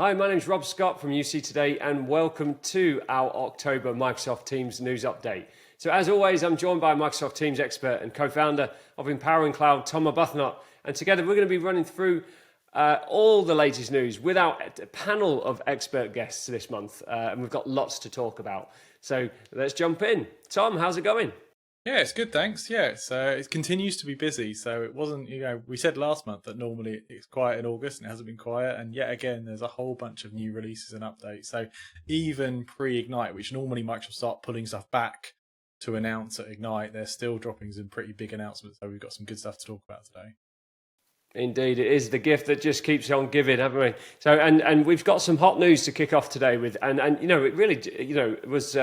Hi, my name is Rob Scott from UC Today, and welcome to our October Microsoft Teams news update. So as always, I'm joined by Microsoft Teams expert and co-founder of Empowering Cloud, Tom Arbuthnot, and together we're going to be running through all the latest news with our panel of expert guests this month, and we've got lots to talk about. So let's jump in. Tom, how's it going? Yeah, it's good, thanks. Yeah, it continues to be busy. So it wasn't, we said last month that normally it's quiet in August and it hasn't been quiet. And yet again, there's a whole bunch of new releases and updates. So even pre-Ignite, which normally Microsoft start pulling stuff back to announce at Ignite, they're still dropping some pretty big announcements. So we've got some good stuff to talk about today. Indeed, it is the gift that just keeps on giving, haven't we? So, and we've got some hot news to kick off today with, and it really, it was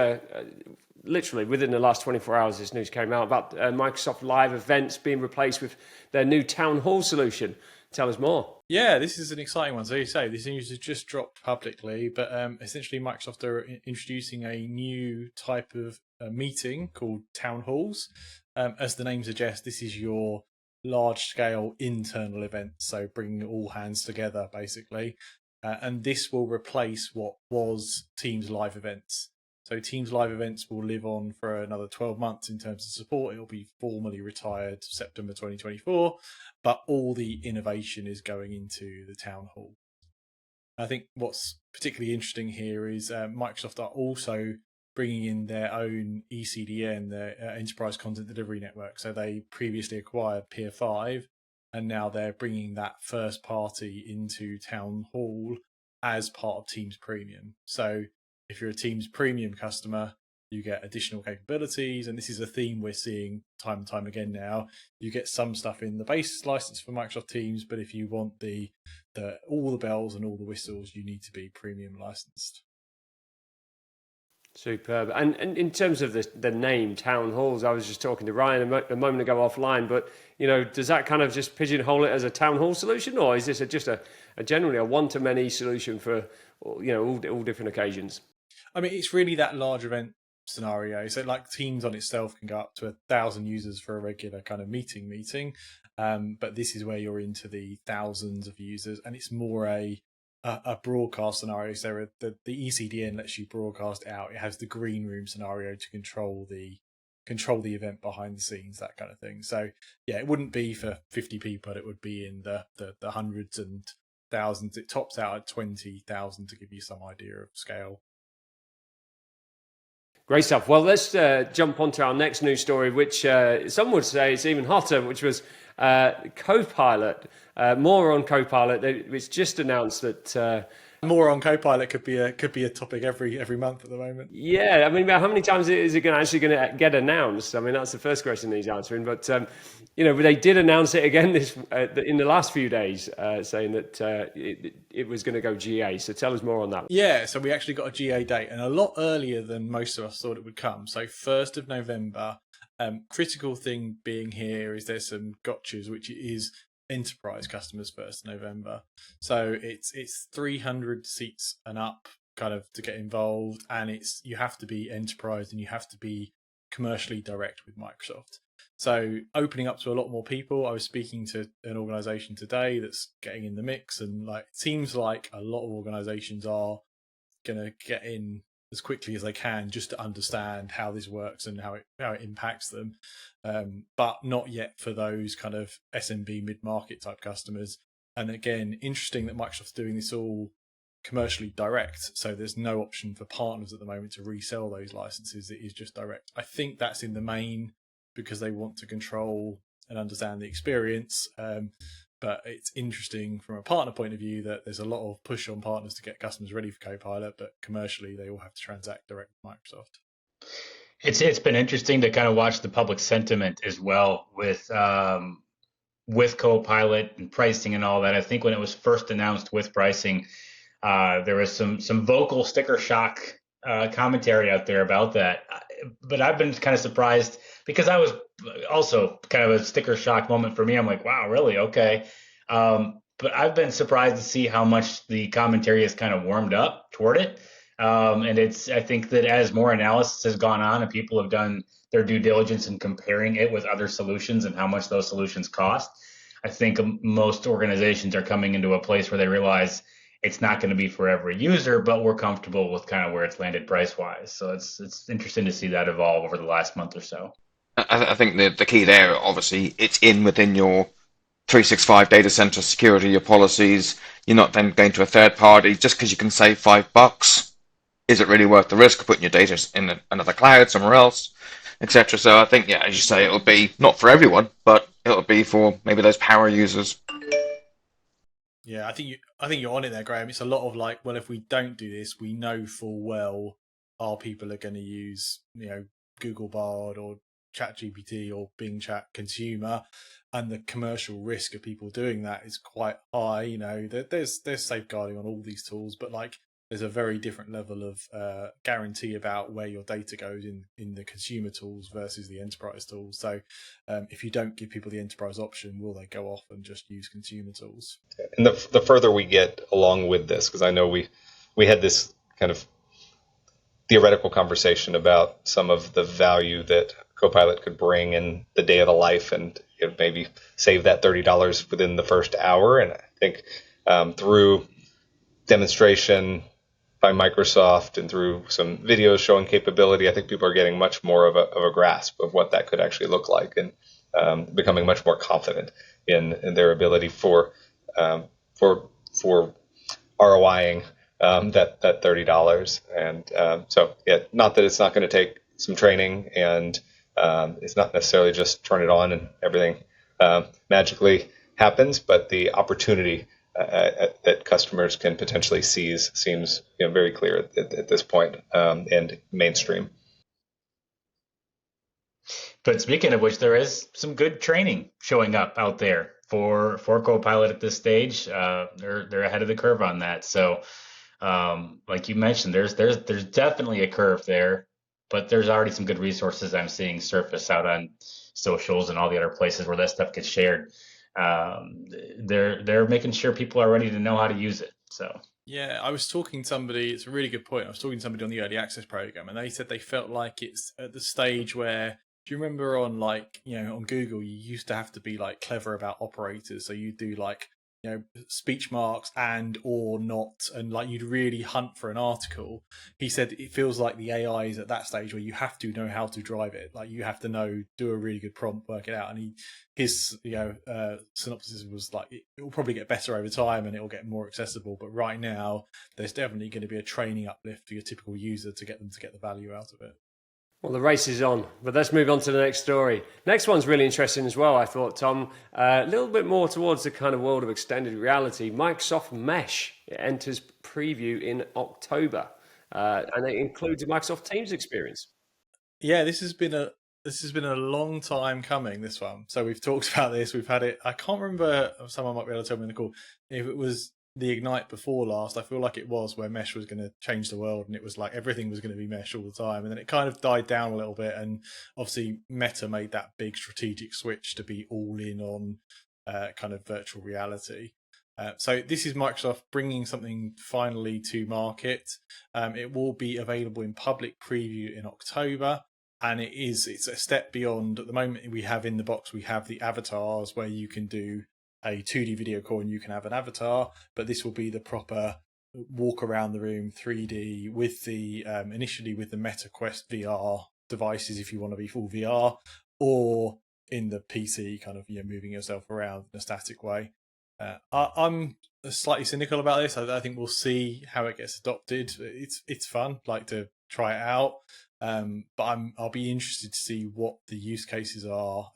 literally within the last 24 hours, this news came out about Microsoft Live events being replaced with their new Town Hall solution. Tell us more. Yeah, this is an exciting one. So you say this news has just dropped publicly, but essentially Microsoft are introducing a new type of meeting called Town Halls. As the name suggests, this is your large-scale internal event, so bringing all hands together, basically. And this will replace what was Teams Live events. So Teams Live events will live on for another 12 months in terms of support. It'll be formally retired September 2024, but all the innovation is going into the Town Hall. I think what's particularly interesting here is Microsoft are also bringing in their own ECDN, their Enterprise Content Delivery Network. So they previously acquired Peer5, and now they're bringing that first party into Town Hall as part of Teams Premium. So if you're a Teams Premium customer, you get additional capabilities, and this is a theme we're seeing time and time again now. You get some stuff in the base license for Microsoft Teams, but if you want the all the bells and all the whistles, you need to be premium licensed. Superb. And in terms of the name Town Halls, I was just talking to Ryan a moment ago offline, but does that kind of just pigeonhole it as a Town Hall solution, or is this just a generally a one-to-many solution for all different occasions? I mean, it's really that large event scenario. So like Teams on itself can go up to 1,000 users for a regular kind of meeting. But this is where you're into the thousands of users, and it's more a broadcast scenario. So the ECDN lets you broadcast out. It has the green room scenario to control the event behind the scenes, that kind of thing. So yeah, it wouldn't be for 50 people, but it would be in the hundreds and thousands. It tops out at 20,000 to give you some idea of scale. Great stuff. Well, let's jump onto our next news story, which some would say it's even hotter, which was Copilot. More on Copilot. It's just announced that more on Copilot could be a topic every month at the moment. Yeah, I mean, how many times is it actually going to get announced? I mean, that's the first question he's answering. But they did announce it again in the last few days, saying that it was going to go GA. So tell us more on that. Yeah, so we actually got a GA date, and a lot earlier than most of us thought it would come. So 1st of November. Critical thing being here is there's some gotchas, which is enterprise customers 1st of November. So it's 300 seats and up kind of to get involved, and you have to be enterprise and you have to be commercially direct with Microsoft. So opening up to a lot more people. I was speaking to an organization today that's getting in the mix, and it seems like a lot of organizations are going to get in as quickly as they can just to understand how this works and how it impacts them, but not yet for those kind of SMB mid-market type customers. And again, interesting that Microsoft's doing this all commercially direct, so there's no option for partners at the moment to resell those licenses. It is just direct. I think that's in the main because they want to control and understand the experience. But it's interesting from a partner point of view that there's a lot of push on partners to get customers ready for Copilot, but commercially they all have to transact direct with Microsoft. It's been interesting to kind of watch the public sentiment as well with Copilot and pricing and all that. I think when it was first announced with pricing, there was some vocal sticker shock commentary out there about that. But I've been kind of surprised because I was also kind of a sticker shock moment for me. I'm like, wow, really? Okay. But I've been surprised to see how much the commentary has kind of warmed up toward it. And I think that as more analysis has gone on and people have done their due diligence in comparing it with other solutions and how much those solutions cost, I think most organizations are coming into a place where they realize it's not going to be for every user, but we're comfortable with kind of where it's landed price wise. So it's interesting to see that evolve over the last month or so. I think the key there, obviously, it's within your 365 data center security, your policies. You're not then going to a third party just because you can save $5. Is it really worth the risk of putting your data in another cloud somewhere else, etc.? So I think, yeah, as you say, it'll be not for everyone, but it'll be for maybe those power users. Yeah, I think you're on it there, Graham. It's a lot of like, well, if we don't do this, we know full well our people are going to use, Google Bard or ChatGPT or Bing Chat Consumer, and the commercial risk of people doing that is quite high. There's safeguarding on all these tools, but like there's a very different level of guarantee about where your data goes in the consumer tools versus the enterprise tools. So if you don't give people the enterprise option, will they go off and just use consumer tools? And the further we get along with this, because I know we had this kind of theoretical conversation about some of the value that Copilot could bring in the day of the life, and maybe save that $30 within the first hour. And I think through demonstration by Microsoft and through some videos showing capability, I think people are getting much more of a grasp of what that could actually look like, and becoming much more confident in their ability for ROIing that $30. And so, yeah, not that it's not going to take some training, and it's not necessarily just turn it on and everything magically happens, but the opportunity that customers can potentially seize seems very clear at this point, and mainstream. But speaking of which, there is some good training showing up out there for Copilot at this stage. They're ahead of the curve on that. So, like you mentioned, there's definitely a curve there, but there's already some good resources I'm seeing surface out on socials and all the other places where that stuff gets shared. They're making sure people are ready to know how to use it. So. Yeah, I was talking to somebody, it's a really good point. I was talking to somebody on the early access program, and they said they felt like it's at the stage where, do you remember on on Google, you used to have to be like clever about operators. So you do like, speech marks and or not, and like you'd really hunt for an article. He said it feels like the AI is at that stage where you have to know how to drive it. Like you have to do a really good prompt, work it out. And his synopsis was like, it will probably get better over time and it will get more accessible. But right now, there's definitely going to be a training uplift for your typical user to get them to get the value out of it. Well, the race is on, but let's move on to the next story. Next one's really interesting as well, I thought, Tom. A little bit more towards the kind of world of extended reality. Microsoft Mesh enters preview in October, and it includes a Microsoft Teams experience. Yeah, this has been a long time coming, this one. So we've talked about this. We've had it. I can't remember, someone might be able to tell me in the call, if it was the Ignite before last. I feel like it was, where Mesh was going to change the world, and it was like everything was going to be Mesh all the time. And then it kind of died down a little bit. And obviously Meta made that big strategic switch to be all in on kind of virtual reality. So this is Microsoft bringing something finally to market. It will be available in public preview in October. And it's a step beyond. At the moment, we have in the box, we have the avatars where you can do a 2D video call and you can have an avatar, but this will be the proper walk around the room 3D with the initially with the Meta Quest VR devices if you want to be full VR, or in the PC kind of moving yourself around in a static way. I'm slightly cynical about this. I think we'll see how it gets adopted. It's fun, like to try it out. But I'll be interested to see what the use cases are.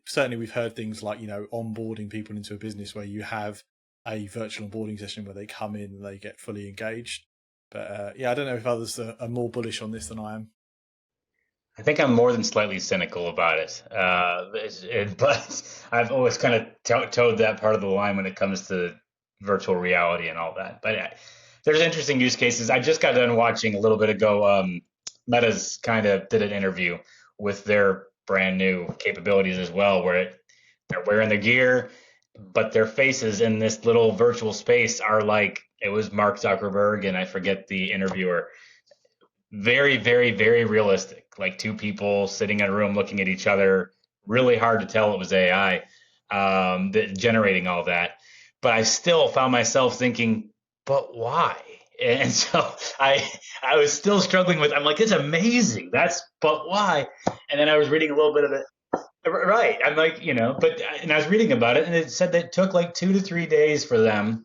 Certainly we've heard things like, onboarding people into a business where you have a virtual onboarding session where they come in and they get fully engaged. But I don't know if others are more bullish on this than I am. I think I'm more than slightly cynical about it. But I've always kind of towed that part of the line when it comes to virtual reality and all that. But there's interesting use cases. I just got done watching a little bit ago. Meta's kind of did an interview with their brand new capabilities as well, where they're wearing the gear, but their faces in this little virtual space are like, it was Mark Zuckerberg and I forget the interviewer. Very, very, very realistic. Like two people sitting in a room looking at each other. Really hard to tell it was AI generating all that. but I still found myself thinking, but why? And so I was still struggling with. I'm like, it's amazing. But why? And then I was reading a little bit of it. Right. I'm like, and I was reading about it, and it said that it took like 2 to 3 days for them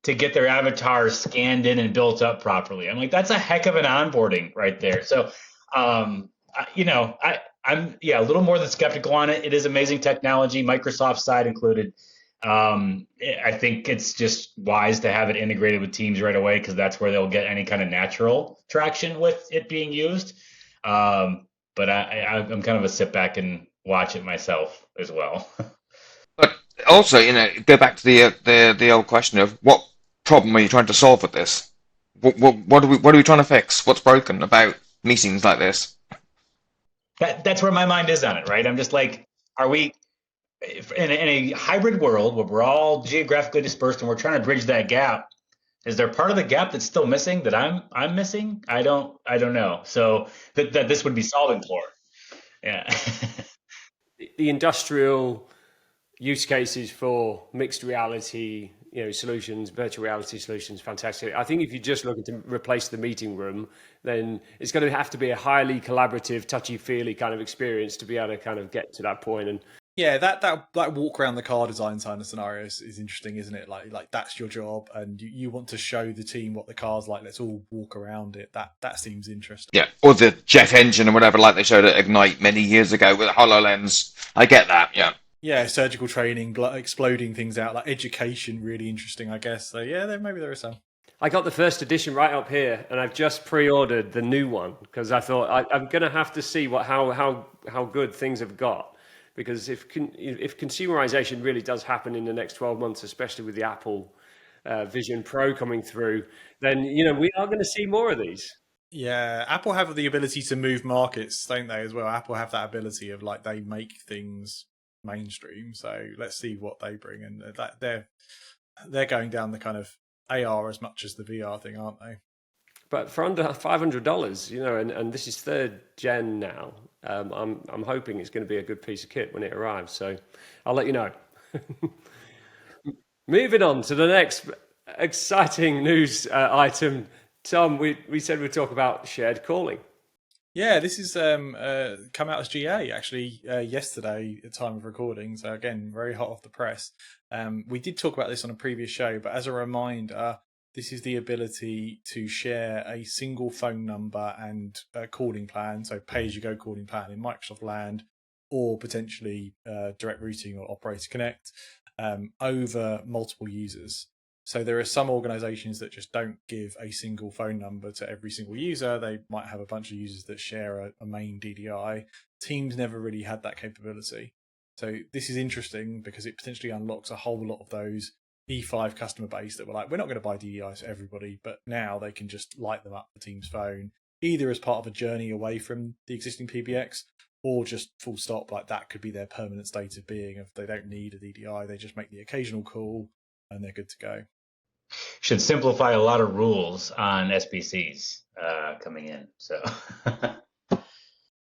to get their avatars scanned in and built up properly. I'm like, that's a heck of an onboarding right there. So, I'm a little more than skeptical on it. It is amazing technology, Microsoft side included. I think it's just wise to have it integrated with Teams right away because that's where they'll get any kind of natural traction with it being used. But I'm kind of a sit back and watch it myself as well. But also, go back to the old question of what problem are you trying to solve with this? What are we trying to fix? What's broken about meetings like this? That's where my mind is on it, right? I'm just like, are we in a hybrid world where we're all geographically dispersed and we're trying to bridge that gap? Is there part of the gap that's still missing that I'm missing? I don't know. So that this would be solving for. Yeah. The industrial use cases for mixed reality, solutions, virtual reality solutions, fantastic. I think if you're just looking to replace the meeting room, then it's going to have to be a highly collaborative, touchy-feely kind of experience to be able to kind of get to that point. And yeah, that walk around the car design kind of scenario is interesting, isn't it? Like that's your job, and you want to show the team what the car's like. Let's all walk around it. That seems interesting. Yeah, or the jet engine or whatever, like they showed at Ignite many years ago with HoloLens. I get that. Yeah. Yeah, surgical training, exploding things out, like education, really interesting, I guess. So yeah, maybe there is some. I got the first edition right up here, and I've just pre-ordered the new one because I thought I'm going to have to see how good things have got. Because if consumerization really does happen in the next 12 months, especially with the Apple Vision Pro coming through, then we are going to see more of these. Yeah, Apple have the ability to move markets, don't they? As well, Apple have that ability of they make things mainstream. So let's see what they bring, and they're going down the kind of AR as much as the VR thing, aren't they? But for under $500, and this is 3rd gen now. I'm hoping it's going to be a good piece of kit when it arrives. So I'll let you know. Moving on to the next exciting news item, Tom. We said we'd talk about shared calling. Yeah, this is come out as GA actually yesterday at time of recording. So again, very hot off the press. We did talk about this on a previous show, but as a reminder, this is the ability to share a single phone number and a calling plan, so pay-as-you-go calling plan in Microsoft Land, or potentially direct routing or Operator Connect over multiple users. So there are some organizations that just don't give a single phone number to every single user. They might have a bunch of users that share a main DDI. Teams never really had that capability. So this is interesting because it potentially unlocks a whole lot of those E5 customer base that were like, we're not going to buy DDIs for everybody, but now they can just light them up for Teams Phone, either as part of a journey away from the existing PBX or just full stop. Like that could be their permanent state of being. If they don't need a DDI, they just make the occasional call and they're good to go. Should simplify a lot of rules on SBCs coming in. So.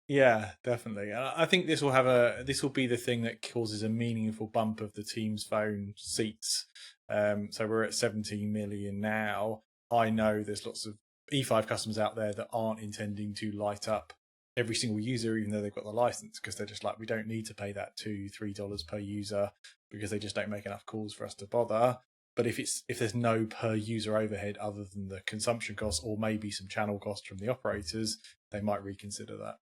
Yeah, definitely. I think this will be the thing that causes a meaningful bump of the Teams Phone seats. So we're at 17 million now. I know there's lots of E5 customers out there that aren't intending to light up every single user, even though they've got the license, because they're just like, we don't need to pay that $2-3 per user because they just don't make enough calls for us to bother. But if there's no per user overhead other than the consumption costs or maybe some channel costs from the operators, they might reconsider that.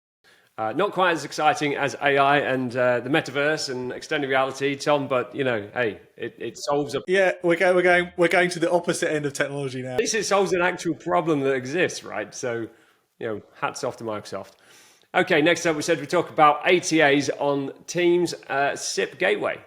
Not quite as exciting as AI and the metaverse and extended reality, Tom. But hey, it solves a. Yeah, we're going to the opposite end of technology now. At least it solves an actual problem that exists, right? So, hats off to Microsoft. Okay, next up, we said we talk about ATAs on Teams SIP Gateway.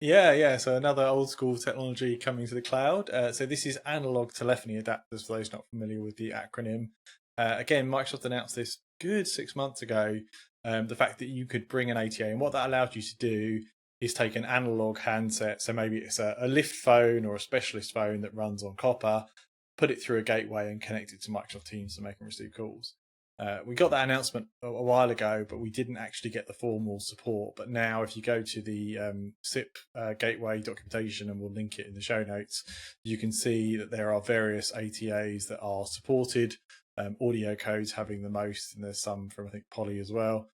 Yeah. So another old school technology coming to the cloud. So this is analog telephony adapters for those not familiar with the acronym. Again, Microsoft announced this good 6 months ago, the fact that you could bring an ATA, and what that allowed you to do is take an analog handset, so maybe it's a lift phone or a specialist phone that runs on copper, put it through a gateway and connect it to Microsoft Teams to make and receive calls. We got that announcement a while ago, but we didn't actually get the formal support. But now, if you go to the SIP Gateway documentation, and we'll link it in the show notes, you can see that there are various ATAs that are supported. Audio codes having the most, and there's some from I think Poly as well.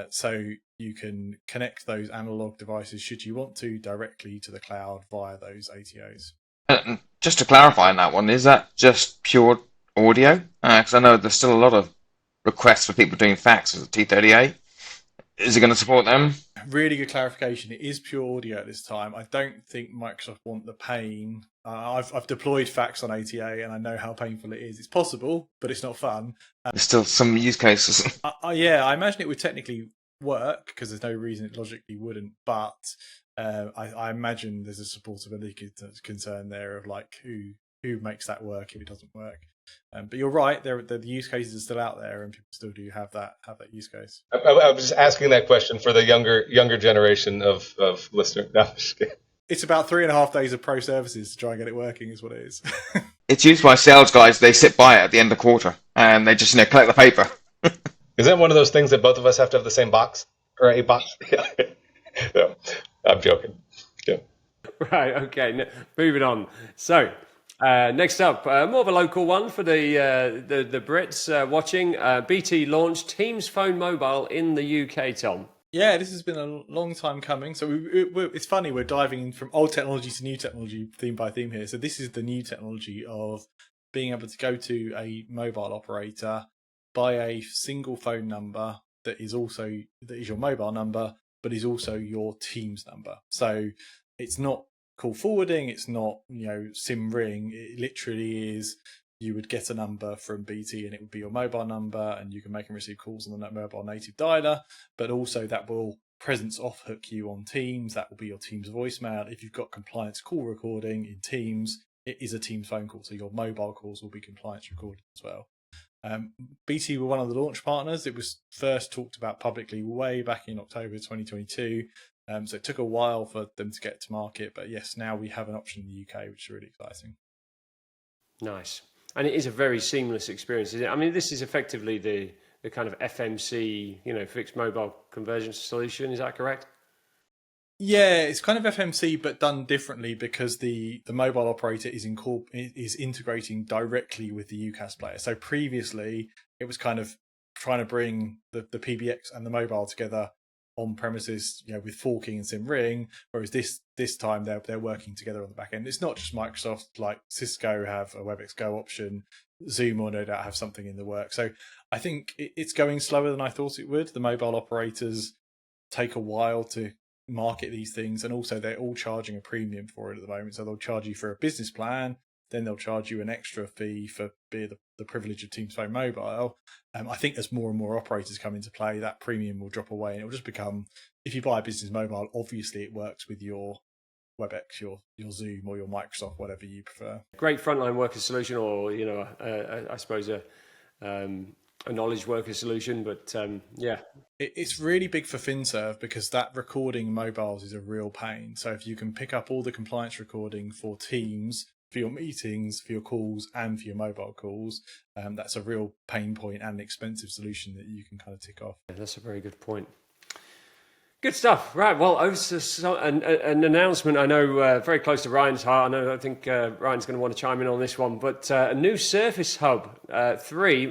So you can connect those analog devices, should you want to, directly to the cloud via those ATOs. Just to clarify on that one, is that just pure audio? Because I know there's still a lot of requests for people doing fax with the T38. Is it going to support them? Really good clarification. It is pure audio at this time. I don't think Microsoft want the pain. I've deployed fax on ATA, and I know how painful it is. It's possible, but it's not fun. There's still some use cases. Yeah, I imagine it would technically work, because there's no reason it logically wouldn't. But I imagine there's a supportability concern there of like who makes that work if it doesn't work. But you're right, the use cases are still out there, and people still do have that use case. I was just asking that question for the younger generation of listeners. No, I'm just kidding. It's about 3.5 days of pro services to try and get it working, is what it is. It's used by sales guys. They sit by it at the end of the quarter, and they just collect the paper. Is that one of those things that both of us have to have the same box or a box? No, I'm joking. Yeah. Right, okay, moving on. So, next up, more of a local one for the Brits watching. BT launched Teams Phone Mobile in the UK, Tom. Yeah, this has been a long time coming. So it's funny, we're diving from old technology to new technology, theme by theme here. So this is the new technology of being able to go to a mobile operator, buy a single phone number that is your mobile number, but is also your Teams number. So it's not call forwarding, it's not SIM ring. It literally is, you would get a number from BT and it would be your mobile number, and you can make and receive calls on the mobile native dialer, but also that will presence off hook you on Teams. That will be your Teams voicemail. If you've got compliance call recording in Teams, it is a Teams phone call, so your mobile calls will be compliance recorded as well. BT were one of the launch partners. It was first talked about publicly way back in October 2022. So it took a while for them to get to market, but yes, now we have an option in the UK, which is really exciting. Nice. And it is a very seamless experience, isn't it? I mean, this is effectively the kind of FMC, fixed mobile convergence solution. Is that correct? Yeah, it's kind of FMC, but done differently, because the mobile operator is integrating directly with the UCaaS player. So previously, it was kind of trying to bring the PBX and the mobile together on premises, with forking and SIM ring, whereas this time they're working together on the back end. It's not just Microsoft, like Cisco have a WebEx Go option, Zoom will no doubt have something in the work. So I think it's going slower than I thought it would. The mobile operators take a while to market these things, and also they're all charging a premium for it at the moment. So they'll charge you for a business plan, then they'll charge you an extra fee for the privilege of Teams Phone Mobile. I think as more and more operators come into play, that premium will drop away, and it'll just become, if you buy a business mobile, obviously it works with your WebEx, your Zoom, or your Microsoft, whatever you prefer. Great frontline worker solution, or I suppose a knowledge worker solution, but yeah. It's really big for FinServe, because that recording mobiles is a real pain. So if you can pick up all the compliance recording for Teams, for your meetings, for your calls, and for your mobile calls, that's a real pain point and an expensive solution that you can kind of tick off. Yeah, that's a very good point. Good stuff. Right. Well, over to an announcement I know very close to Ryan's heart. I think Ryan's going to want to chime in on this one. But a new Surface Hub 3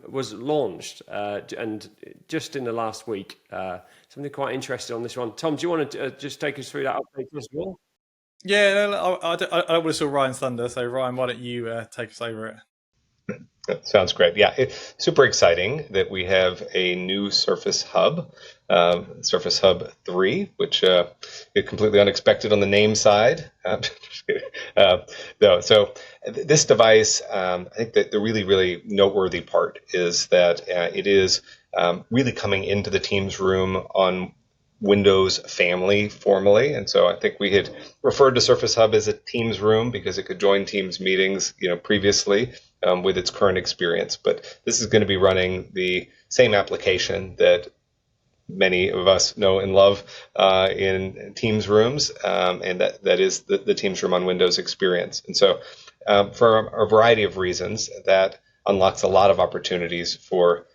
was launched, and just in the last week. Something quite interesting on this one. Tom, do you want to just take us through that update first of all? Yeah, I don't want to steal Ryan's thunder. So Ryan, why don't you take us over it? That sounds great. Yeah, it's super exciting that we have a new Surface Hub, Surface Hub 3, which is completely unexpected on the name side. So this device, I think that the really, really noteworthy part is that it is really coming into the Teams room on Windows family formally. And so I think we had referred to Surface Hub as a Teams room because it could join Teams meetings, previously with its current experience. But this is going to be running the same application that many of us know and love in Teams rooms, and that is the Teams room on Windows experience. And so for a variety of reasons, that unlocks a lot of opportunities for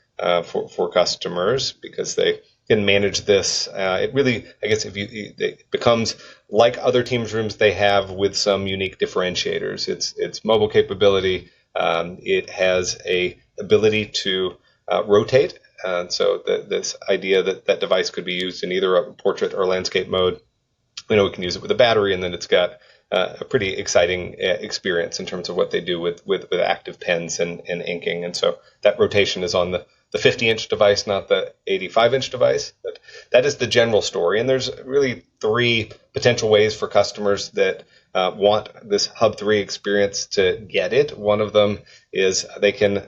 for customers because they can manage this. It really, I guess, it becomes like other Teams rooms they have with some unique differentiators. It's mobile capability. It has a ability to rotate. So this idea that that device could be used in either a portrait or landscape mode. We know we can use it with a battery, and then it's got a pretty exciting experience in terms of what they do with active pens and inking. And so that rotation is on the 50-inch device, not the 85-inch device. But that is the general story. And there's really three potential ways for customers that want this Hub 3 experience to get it. One of them is they can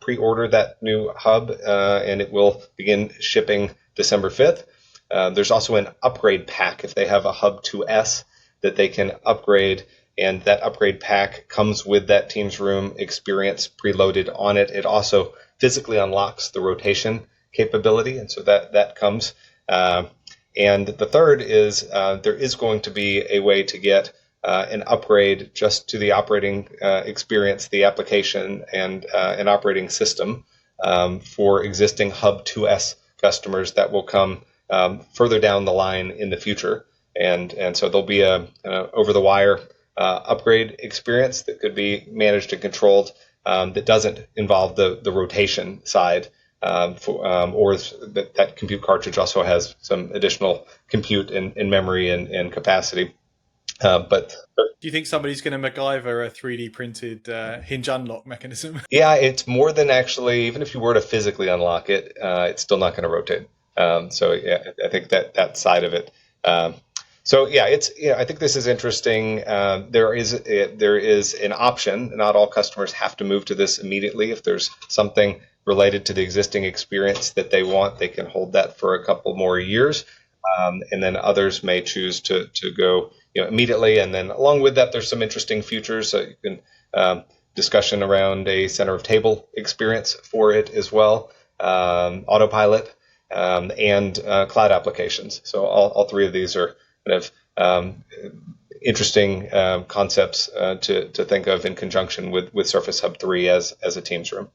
pre-order that new Hub, and it will begin shipping December 5th. There's also an upgrade pack if they have a Hub 2S that they can upgrade, and that upgrade pack comes with that Teams Room experience preloaded on it. It also physically unlocks the rotation capability, and so that comes. And the third is there is going to be a way to get an upgrade just to the operating experience, the application, and an operating system for existing Hub 2S customers that will come further down the line in the future. And so there'll be a over-the-wire upgrade experience that could be managed and controlled that doesn't involve the rotation side, or that compute cartridge also has some additional compute and memory and capacity. But do you think somebody's going to MacGyver a 3D printed hinge unlock mechanism? Yeah, it's more than actually, even if you were to physically unlock it, it's still not going to rotate. So yeah, I think that side of it. So yeah, I think this is interesting. There is an option. Not all customers have to move to this immediately. If there's something related to the existing experience that they want, they can hold that for a couple more years, and then others may choose to go immediately. And then along with that, there's some interesting features. So you can discussion around a center of table experience for it as well, autopilot, and cloud applications. So all three of these are kind of interesting concepts to think of in conjunction with Surface Hub 3 as a Teams room.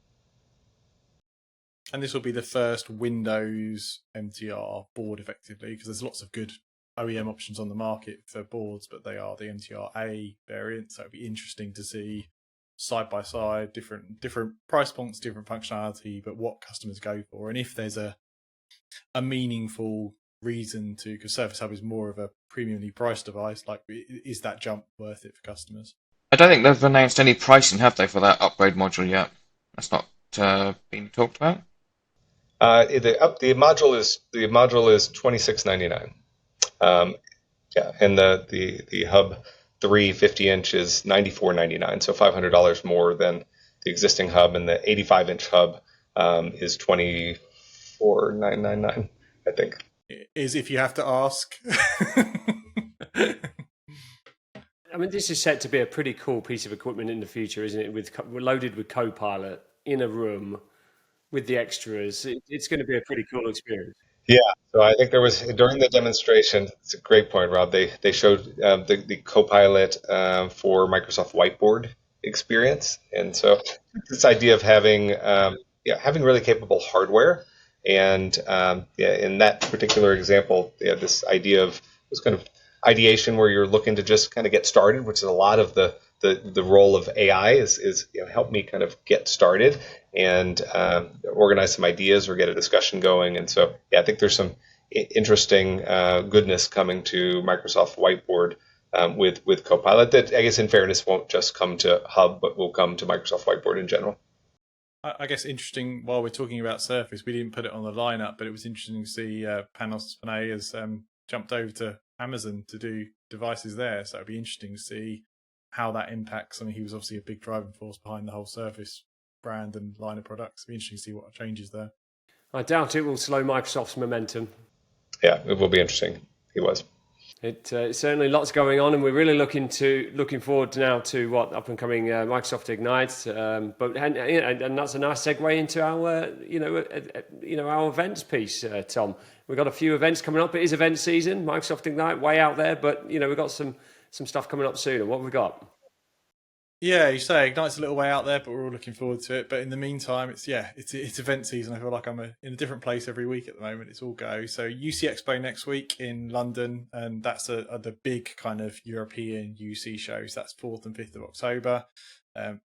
And this will be the first Windows MTR board, effectively, because there's lots of good OEM options on the market for boards, but they are the MTR-A variant. So it'll be interesting to see side by side, different price points, different functionality, but what customers go for, and if there's a meaningful reason to, because Surface Hub is more of a premiumly priced device, like is that jump worth it for customers? I don't think they've announced any pricing, have they, for that upgrade module yet? That's not been talked about. The module is $26.99. Yeah, and the Hub 3 50-inch is $94.99, so $500 more than the existing Hub, and the 85-inch Hub is $24.999, I think. Is if you have to ask. I mean, this is set to be a pretty cool piece of equipment in the future, isn't it? Loaded with Copilot in a room with the extras. It's going to be a pretty cool experience. Yeah, so I think there was, during the demonstration, it's a great point, Rob, they showed the Copilot for Microsoft Whiteboard experience. And so this idea of having really capable hardware, and in that particular example, this idea of this kind of ideation where you're looking to just kind of get started, which is a lot of the role of AI is help me kind of get started and organize some ideas or get a discussion going. And so, I think there's some interesting goodness coming to Microsoft Whiteboard with Copilot that, I guess, in fairness, won't just come to Hub, but will come to Microsoft Whiteboard in general. I guess interesting, while we're talking about Surface, we didn't put it on the lineup, but it was interesting to see Panos Panay has jumped over to Amazon to do devices there. So it'd be interesting to see how that impacts. I mean, he was obviously a big driving force behind the whole Surface brand and line of products. It'd be interesting to see what changes there. I doubt it will slow Microsoft's momentum. Yeah, it will be interesting. He was. It's certainly lots going on, and we're really looking forward now to what up and coming Microsoft Ignite. But that's a nice segue into our our events piece, Tom. We've got a few events coming up. It is event season. Microsoft Ignite way out there, but we've got some stuff coming up soon. And what have we got? Yeah, you say Ignite's a little way out there, but we're all looking forward to it. But in the meantime, it's event season. I feel like I'm in a different place every week at the moment. It's all go. So UC Expo next week in London, and that's the big kind of European UC shows. That's 4th and 5th of October.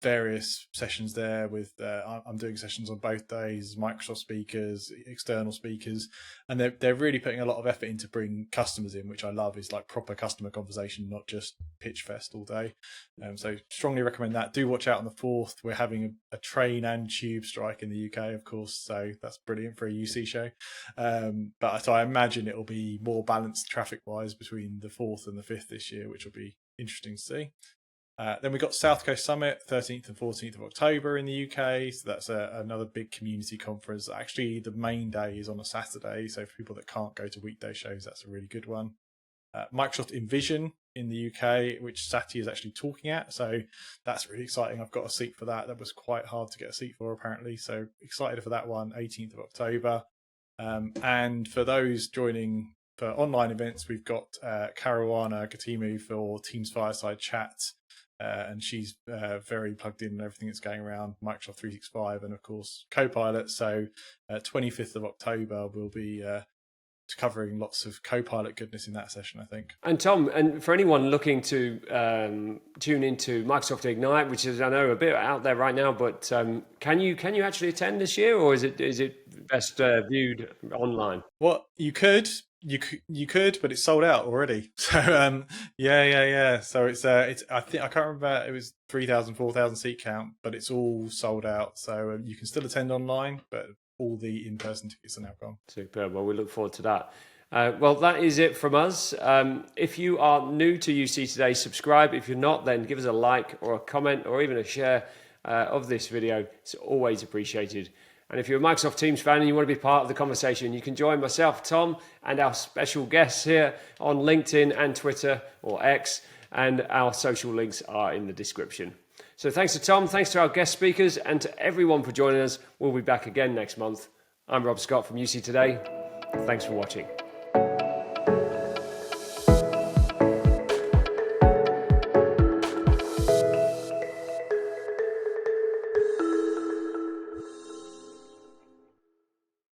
Various sessions there with I'm doing sessions on both days, Microsoft speakers, external speakers, and they're really putting a lot of effort into bring customers in, which I love. Is like proper customer conversation, not just pitch fest all day. So strongly recommend that. Do watch out on the 4th. We're having a train and tube strike in the UK, of course, so that's brilliant for a UC show. But so I imagine it will be more balanced traffic wise between the 4th and the 5th this year, which will be interesting to see. Then we got South Coast Summit, 13th and 14th of October in the UK. So that's another big community conference. Actually, the main day is on a Saturday. So for people that can't go to weekday shows, that's a really good one. Microsoft Envision in the UK, which Satya is actually talking at. So that's really exciting. I've got a seat for that. That was quite hard to get a seat for, apparently. So excited for that one, 18th of October. And for those joining for online events, we've got Caruana Gatimu for Teams Fireside Chat. And she's very plugged in on everything that's going around Microsoft 365 and, of course, Copilot. So 25th of October, we'll be covering lots of Copilot goodness in that session, I think. And Tom, and for anyone looking to tune into Microsoft Ignite, which is, I know, a bit out there right now, but can you actually attend this year, or is it best viewed online? Well, you could, but it's sold out already. So yeah. So it's I can't remember, it was 3,000, 4,000 seat count, but it's all sold out. So you can still attend online, but all the in-person tickets are now gone. Superb. Well, we look forward to that. Well, that is it from us. If you are new to UC Today, subscribe. If you're not, then give us a like or a comment or even a share of this video. It's always appreciated. And if you're a Microsoft Teams fan and you want to be part of the conversation, you can join myself, Tom, and our special guests here on LinkedIn and Twitter, or X, and our social links are in the description. So thanks to Tom, thanks to our guest speakers, and to everyone for joining us. We'll be back again next month. I'm Rob Scott from UC Today. Thanks for watching.